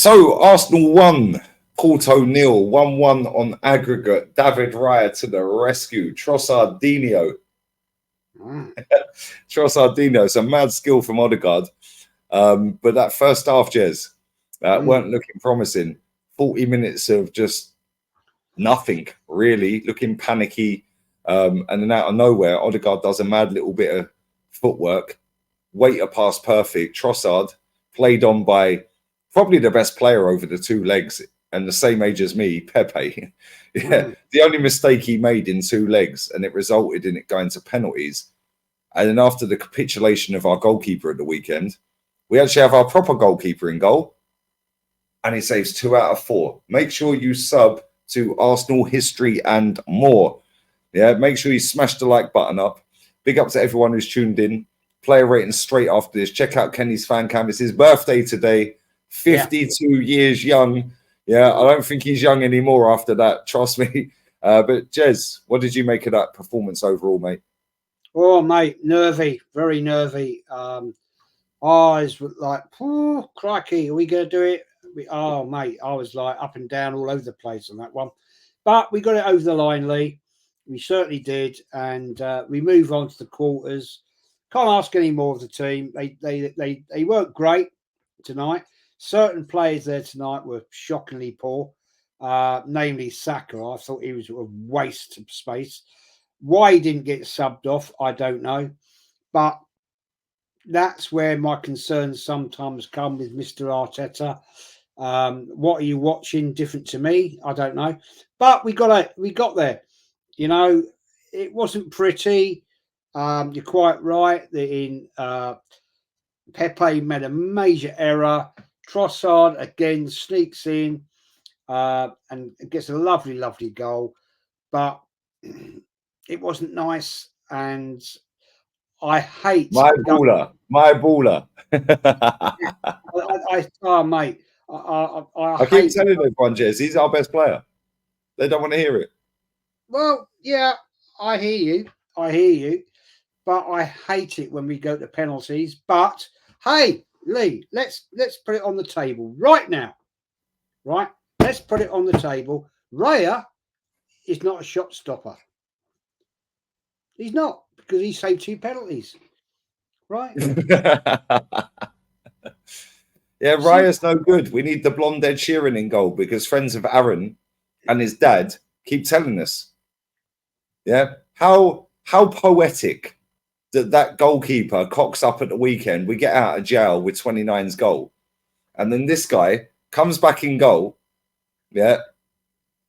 So Arsenal won, Porto nil, 1-1 on aggregate. David Raya to the rescue. Trossardinho. Trossardinho, some mad skill from Odegaard. But that first half, Jez, weren't looking promising. 40 minutes of just nothing, really, looking panicky. And then out of nowhere, Odegaard does a mad little bit of footwork. Waiter pass perfect. Trossard played on by probably the best player over the two legs and the same age as me, Pepe. The only mistake he made in two legs, and it resulted in it going to penalties. And then after the capitulation of our goalkeeper at the weekend, we actually have our proper goalkeeper in goal, and he saves 2 out of 4. Make sure you sub to Arsenal History and More. Yeah, make sure you smash the like button up. Big up to everyone who's tuned in. Player rating straight after this. Check out Kenny's fan cam. It's his birthday today. 52 years young. Yeah, I don't think he's young anymore after that. Trust me. But Jez, what did you make of that performance overall, mate? Oh, mate, nervy, very nervy. Eyes were like, oh, crikey, are we going to do it? Oh, mate, I was like up and down all over the place on that one. But we got it over the line, Lee. We certainly did. And we move on to the quarters. Can't ask any more of the team. They weren't great tonight. Certain players there tonight were shockingly poor, namely Saka. I thought he was a waste of space. Why he didn't get subbed off, I don't know. But that's where my concerns sometimes come with Mr. Arteta. What are you watching different to me? I don't know. But we got there. You know, it wasn't pretty. You're quite right that Pepe made a major error. Trossard again sneaks in and gets a lovely, lovely goal. But it wasn't nice, and I hate my baller. Mate, I keep telling everyone, Jez, he's our best player. They don't want to hear it. Well, yeah, I hear you, but I hate it when we go to penalties. But hey, Lee, let's put it on the table right now. Right, let's put it on the table. Raya is not a shot stopper. He's not, because he saved 2 penalties. Right? Yeah, Raya's no good. We need the blonde Ed Sheeran in goal because friends of Aaron and his dad keep telling us. Yeah, how poetic that goalkeeper cocks up at the weekend. We get out of jail with 29's goal, and then this guy comes back in goal, yeah,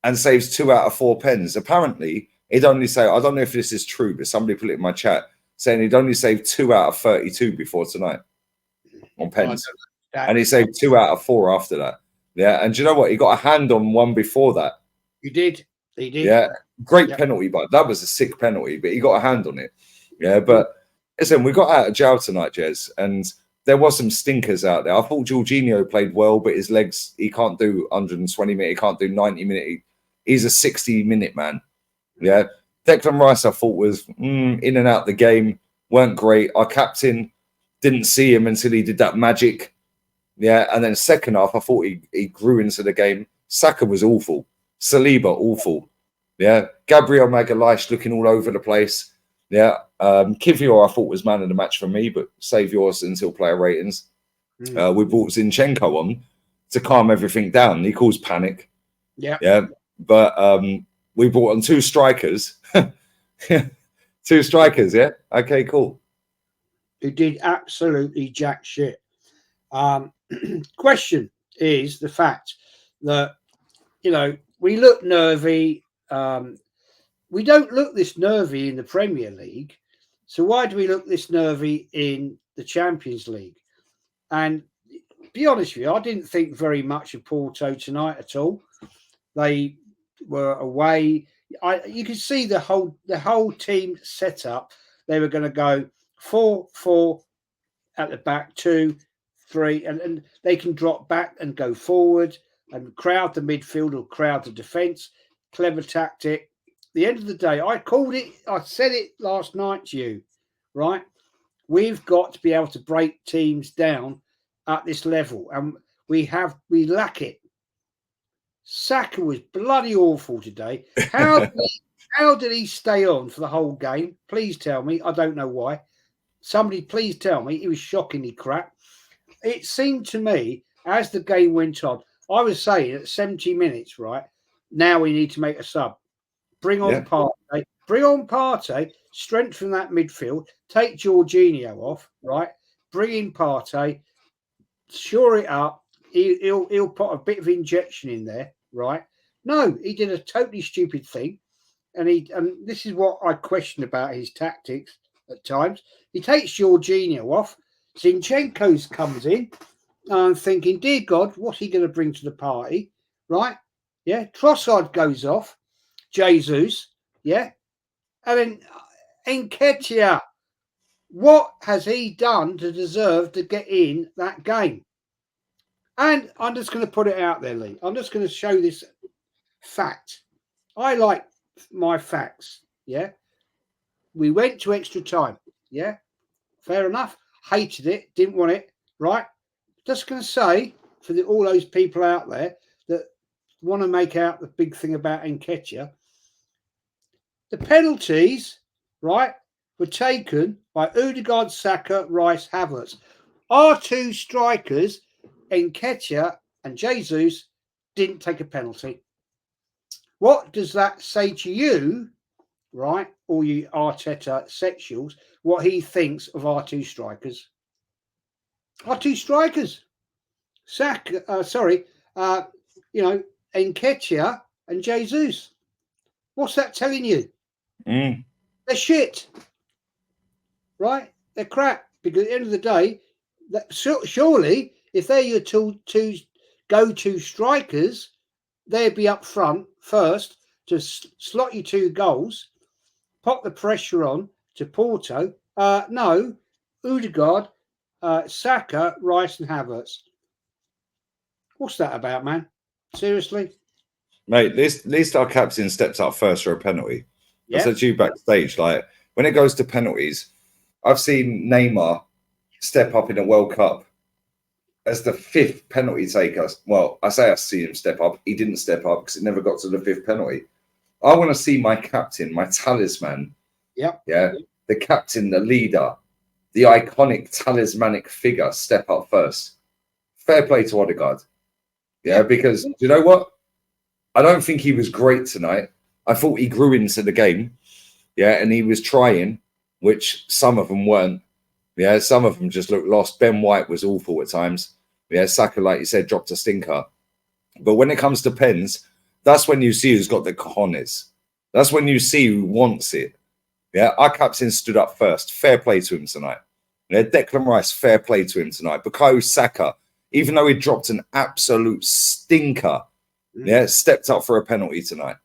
and saves 2 out of 4 pens. Apparently, he'd only say, I don't know if this is true, but somebody put it in my chat saying he'd only saved 2 out of 32 before tonight on pens, and he saved 2 out of 4 after that. Yeah, and do you know what? He got a hand on one before that. He did. Yeah, great penalty, but that was a sick penalty. But he got a hand on it. Yeah, but listen, we got out of jail tonight, Jez, and there was some stinkers out there. I thought Jorginho played well, but his legs, he can't do 120 minute, he can't do 90 minute. He's a 60-minute man. Yeah, Declan Rice, I thought was in and out the game, weren't great. Our captain didn't see him until he did that magic. Yeah, and then second half, I thought he grew into the game. Saka was awful. Saliba, awful. Yeah, Gabriel Magalhaes looking all over the place. Yeah, Kivior, I thought was man of the match for me, but save yours until player ratings. We brought Zinchenko on to calm everything down. He caused panic. Yeah, but we brought on 2 strikers. 2 strikers, yeah? Okay, cool. Who did absolutely jack shit. Question is the fact that, you know, we look nervy. We don't look this nervy in the Premier League. So why do we look this nervy in the Champions League? And be honest with you, I didn't think very much of Porto tonight at all. They were away. You could see the whole team set up. They were going to go 4-4 at the back, 2-3, and they can drop back and go forward and crowd the midfield or crowd the defence. Clever tactic. At the end of the day, I called it. I said it last night to you, right? We've got to be able to break teams down at this level, and we lack it. Saka was bloody awful today. How did he stay on for the whole game? Please tell me. I don't know why. Somebody please tell me. He was shockingly crap. It seemed to me as the game went on, I was saying at 70 minutes, right, now we need to make a sub. Bring on Partey. Bring on Partey. Strengthen that midfield. Take Jorginho off, right? Bring in Partey. Shore it up. He'll put a bit of injection in there, right? No, he did a totally stupid thing. And this is what I question about his tactics at times. He takes Jorginho off. Zinchenko's comes in. I'm thinking, dear God, what's he going to bring to the party? Right? Yeah. Trossard goes off. Jesus. Yeah. And then Nketiah. What has he done to deserve to get in that game? And I'm just going to put it out there, Lee. I'm just going to show this fact. I like my facts. Yeah. We went to extra time. Yeah. Fair enough. Hated it. Didn't want it. Right. Just going to say for all those people out there that want to make out the big thing about Nketiah, the penalties, right, were taken by Odegaard, Saka, Rice, Havertz. Our two strikers, Nketiah and Jesus, didn't take a penalty. What does that say to you, right, all you Arteta sexuals, what he thinks of our two strikers? Our two strikers, Nketiah and Jesus. What's that telling you? They're shit, right? They're crap. Because at the end of the day, surely if they're your two go-to strikers, they'd be up front first to slot you 2 goals, pop the pressure on to Porto. No, Odegaard, Saka, Rice and Havertz. What's that about, man? Seriously? Mate, at least our captain steps up first for a penalty. Yeah. I said to you backstage, like, when it goes to penalties, I've seen Neymar step up in a World Cup as the 5th penalty taker. Well, I say I've seen him step up. He didn't step up because it never got to the 5th penalty. I want to see my captain, my talisman. Yeah. The captain, the leader, the iconic talismanic figure step up first. Fair play to Odegaard. Yeah, because you know what? I don't think he was great tonight. I thought he grew into the game. Yeah, and he was trying, which some of them weren't. Yeah, some of them just looked lost. Ben White was awful at times. Yeah, Saka, like you said, dropped a stinker. But when it comes to pens, that's when you see who's got the cojones. That's when you see who wants it. Yeah, our captain stood up first. Fair play to him tonight. Yeah, Declan Rice, fair play to him tonight. Bukayo Saka, even though he dropped an absolute stinker, yeah, stepped up for a penalty tonight.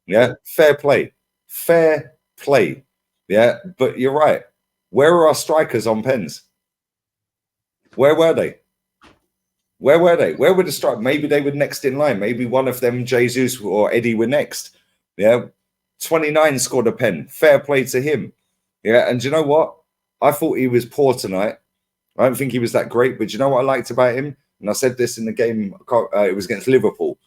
Yeah, fair play. Fair play. Yeah, but you're right. Where were our strikers on pens? Where were they? Where were they? Where were the strikers? Maybe they were next in line. Maybe one of them, Jesus or Eddie, were next. Yeah, 29 scored a pen. Fair play to him. Yeah, and do you know what? I thought he was poor tonight. I don't think he was that great, but do you know what I liked about him? And I said this in the game, it was against Liverpool.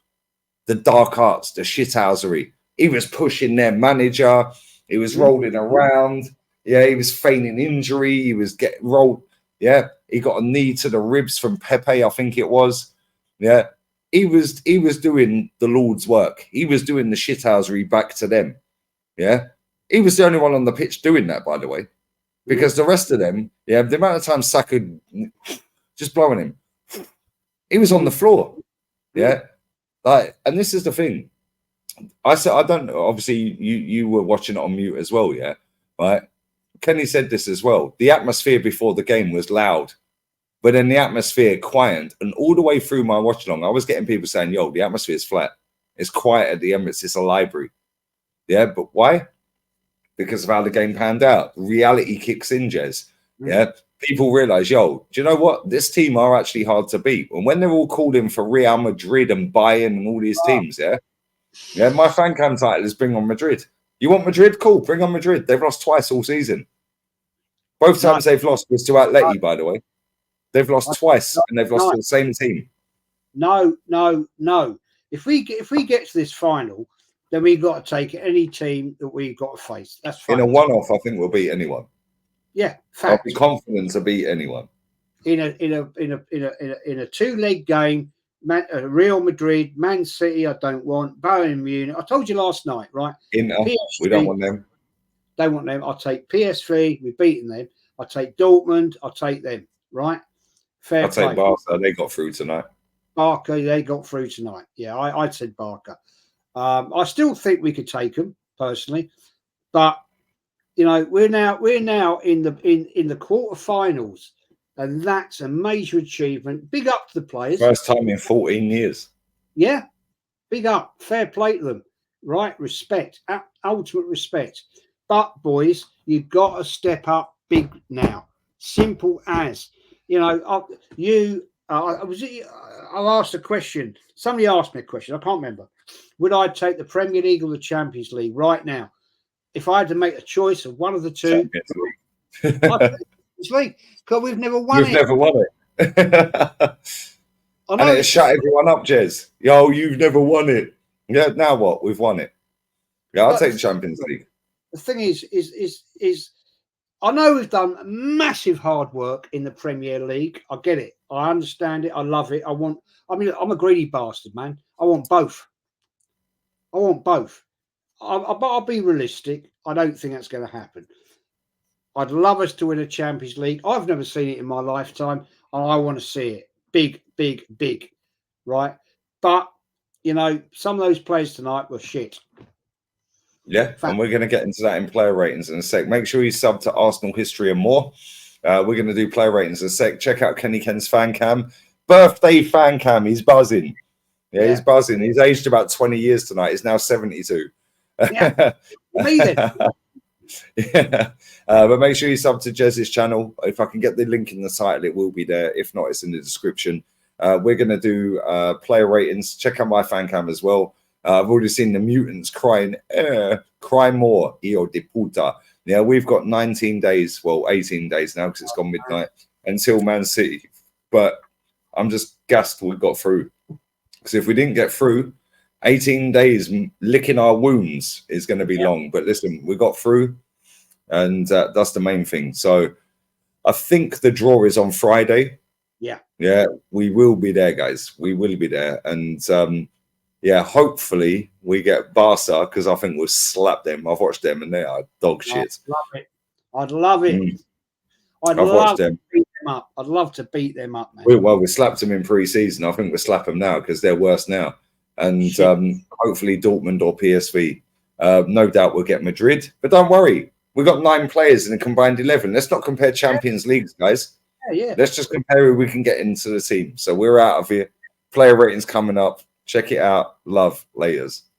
The dark arts, the shithousery. He was pushing their manager. He was rolling around. Yeah, he was feigning injury. He was getting rolled. Yeah, he got a knee to the ribs from Pepe, I think it was. Yeah, he was doing the Lord's work. He was doing the shithousery back to them. Yeah, he was the only one on the pitch doing that, by the way, because the rest of them, yeah, the amount of time Saka just blowing him, he was on the floor. Yeah, like, and this is the thing. I said, I don't know. Obviously, you were watching it on mute as well, yeah, right? Kenny said this as well. The atmosphere before the game was loud, but then the atmosphere quieted. And all the way through my watch along, I was getting people saying, yo, the atmosphere is flat. It's quiet at the Emirates. It's a library. Yeah, but why? Because of how the game panned out. Reality kicks in, Jez. Yeah, people realize, yo, do you know what? This team are actually hard to beat. And when they're all called in for Real Madrid and Bayern and all these teams, yeah, my fan cam title is Bring on Madrid. You want Madrid? Cool, bring on Madrid. They've lost twice all season. Both times they've lost was to Atleti, by the way. They've lost twice, and they've lost to the same team. No. If we get to this final, then we've got to take any team that we've got to face. That's fine. In a one-off, I think we'll beat anyone. Yeah, fact. I'll be confident to beat anyone. In a two-leg game, Real Madrid, Man City, I don't want. Bayern Munich. I told you last night, right? Inter, we don't want them. Don't want them. I'll take PSV. We've beaten them. I'll take Dortmund. I'll take them. Right? Fair play. I'll take Barca. They got through tonight. Barca, they got through tonight. Yeah, I said Barca. I still think we could take them personally, but you know we're now in the quarterfinals, and that's a major achievement. Big up to the players. First time in 14 years. Yeah, big up. Fair play to them. Right, respect, ultimate respect. But boys, you've got to step up big now. Simple as I'll ask a question. Somebody asked me a question. I can't remember. Would I take the Premier League or the Champions League right now? If I had to make a choice of one of the two, I'd take the Champions League because we've never won it. We've never won it. And it shut everyone up, Jez. Yo, you've never won it. Yeah, now what? We've won it. Yeah, I'll take the Champions League. The thing is I know we've done massive hard work in the Premier League. I get it. I understand it. I love it. I'm a greedy bastard, man. I want both. But I'll be realistic. I don't think that's going to happen. I'd love us to win a Champions League. I've never seen it in my lifetime, and I want to see it. Big, big, big. Right? But, some of those players tonight were shit. Yeah, and we're going to get into that in player ratings in a sec. Make sure you sub to Arsenal History and More. We're going to do player ratings in a sec. Check out Kenny Ken's fan cam. Birthday fan cam. He's buzzing. Yeah, he's buzzing. He's aged about 20 years tonight. He's now 72. Yeah, amazing. Yeah. But make sure you sub to Jez's channel. If I can get the link in the title, it will be there. If not, it's in the description. We're going to do player ratings. Check out my fan cam as well. I've already seen the mutants crying, cry more, hijo de puta. Yeah, we've got 19 days, well, 18 days now because it's gone midnight until Man City. But I'm just gassed we got through. Because if we didn't get through, 18 days licking our wounds is going to be long. But listen, we got through, and that's the main thing. So I think the draw is on Friday. Yeah, we will be there, guys. We will be there. And yeah, hopefully we get Barca because I think we'll slap them. I've watched them and they are dog shit. I'd love it. I'd love to beat them up. I'd love to beat them up, man. Well, we slapped them in pre-season. I think we'll slap them now because they're worse now. And hopefully Dortmund or PSV. No doubt we'll get Madrid. But don't worry. We've got 9 players in a combined 11. Let's not compare Champions Leagues, guys. Yeah. Let's just compare who we can get into the team. So we're out of here. Player ratings coming up. Check it out. Love. Laters.